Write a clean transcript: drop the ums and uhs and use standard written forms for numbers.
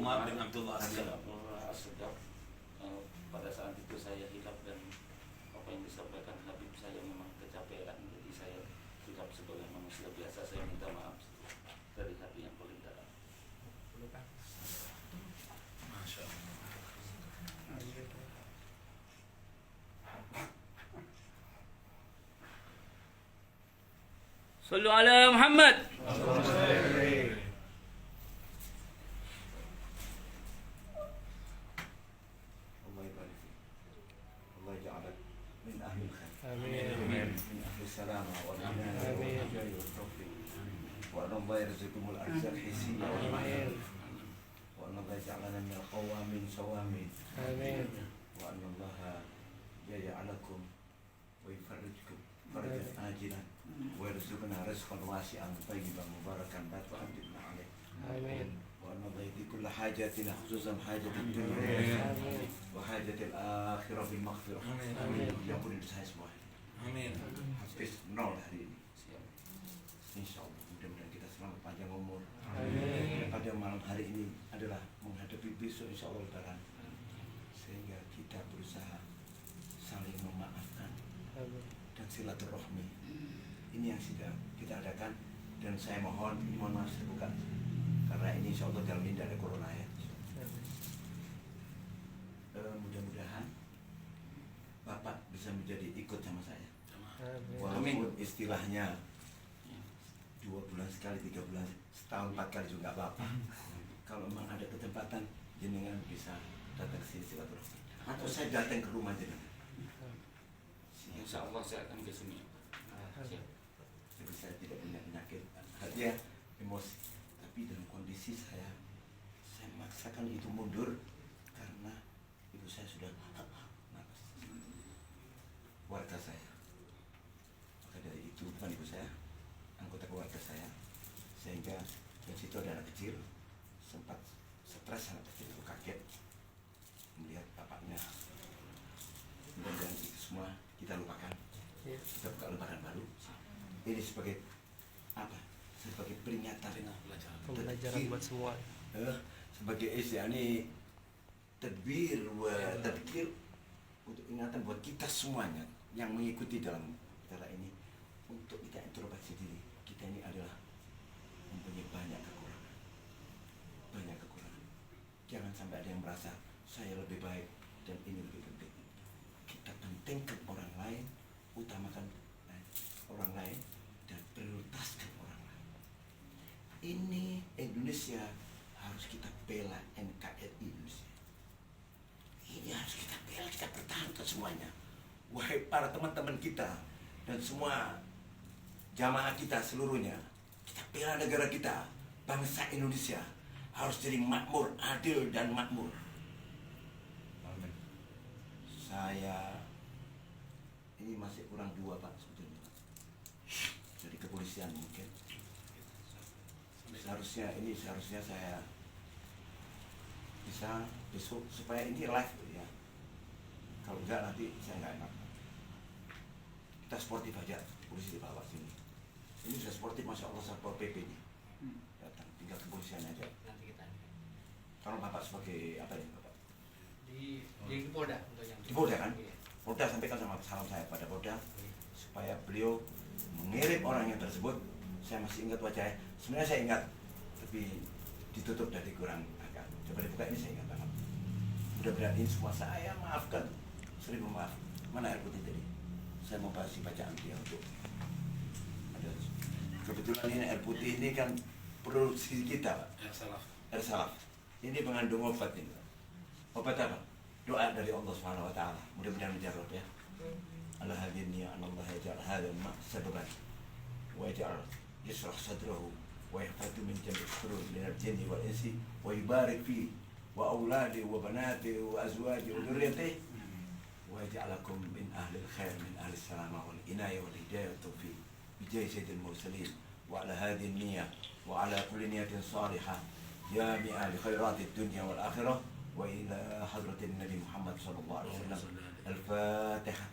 Umar bin Abdullah As-Siddiq. Pada saat itu saya hilaf dan apa yang disampaikan Habib saya memang kecapean, jadi saya hilaf sebagai manusia biasa. Saya minta maaf dari hati yang paling dalam. Masya Allah. Sallu ala Muhammad. Allah ja'alak min ahli khair. Amin. Min ahli salama wal inayah wal hijayah wal tawfiq. Wa anna Allah yarzuqumul arzaq hisiyya wal ma'iyah. Wa anna Allah ja'alana min al-qawamin sawamin. Amin. Wa anna Allah yaj'alakum wa yufarrijkum farajan ajilan wa yarzuqna rizqan wasi'an tayyiban mubarakan la tu'addibna alaih. Amin. وأن نضيق كل حاجاتنا خصوصا حاجة الدنيا وحاجة الآخرة بالمغفرة. Yang pun itu saya semua. Amin. Habis nol hari ini. Siap. Insya Allah mudah-mudahan kita selamat panjang umur. Amin. Pada malam hari ini adalah menghadapi besok Insya Allah Lebaran. Sehingga kita berusaha saling memaafkan dan silaturahmi. Ini yang sudah kita adakan dan saya mohon maaf saya bukan. Karena ini insya Allah dalam ini ada corona ya. Mudah-mudahan Bapak bisa menjadi ikut sama saya. Walaupun istilahnya 2 bulan sekali, 3 bulan, setahun 4 kali juga nggak apa-apa. Kalau memang ada kesempatan, jenengan bisa datang ke sini silaturahmi. Atau saya datang ke rumah jenengan. Insya Allah saya akan ke sini. Siap. Jadi saya tidak punya penyakit hati ya, emosi. Tapi dalam kondisi saya memaksakan itu mundur karena ibu saya sudah napas warga saya. Maka dari itu bukan ibu saya, anggota keluarga saya, sehingga di situ ada anak kecil sempat stres, anak kecil itu kaget melihat bapaknya. Mudah-mudahan itu semua kita lupakan, kita buka lembaran baru. Ini sebagai apa? Sebagai peringatan, Pembelajaran buat semua. Sebagai ini tadbir wa tadkir untuk ingatan buat kita semuanya yang mengikuti dalam acara ini untuk kita introspeksi diri. Kita ini adalah mempunyai banyak kekurangan. Jangan sampai ada yang merasa saya lebih baik dan ini lebih penting. Kita pentingkan orang lain, utamakan orang lain dan prioritaskan orang lain. Ini Indonesia harus kita bela, NKRI Indonesia. Ini harus kita bela, kita pertahankan semuanya. Wahai para teman-teman kita dan semua jamaah kita seluruhnya, kita bela negara kita, bangsa Indonesia harus jadi makmur, adil dan makmur. Amin. Saya ini masih kurang 2 Pak sebetulnya. Jadi kepolisian mungkin. Seharusnya saya bisa besok supaya ini live ya. Kalau enggak nanti saya nggak enak. Kita sportif aja, polisi di bawah sini. Ini sudah sportif, masya Allah, satpol PP nya datang, tinggal kepolisian aja. Kalau Bapak sebagai apa ya Bapak? Di Polda. Di Polda kan? Polda sampaikan sama salam saya pada Polda supaya beliau mengirim orangnya tersebut. Saya masih ingat wajahnya. Sebenarnya saya ingat, tapi ditutup dari kurang agak. Coba dibuka, ini saya ingat banget. Mudah-mudahan ini semua saya maafkan. 1000 maaf. Mana air putih tadi? Saya mau kasih bacaan dia untuk ada. Kebetulan ini air putih ini kan produksi kita, Pak. Air salaf. Ini mengandung obat ini, Pak. Obat apa? Doa dari Allah Subhanahu wa taala. Mudah-mudahan menjawab ya. Allah hadini an Allah yaj'al hadzal ma sababan wa yaj'al yashrah sadrahu wa yahfadu min jami'i shurur min al-jinni wal insi wa yubarik fi wa auladi wa banati wa azwaji wa dhurriyyati wa yaj'alakum min ahli al-khair min ahli as-salamah wal inayah wal hidayah wa tawfiq bi jahi sayyidil mursalin wa ala hadhihi an-niyyah wa ala kulli niyyatin salihah ya bi ahli khairatid dunya wal akhirah wa ila hadratin Nabi Muhammad sallallahu alaihi wasallam. Al-Fatihah.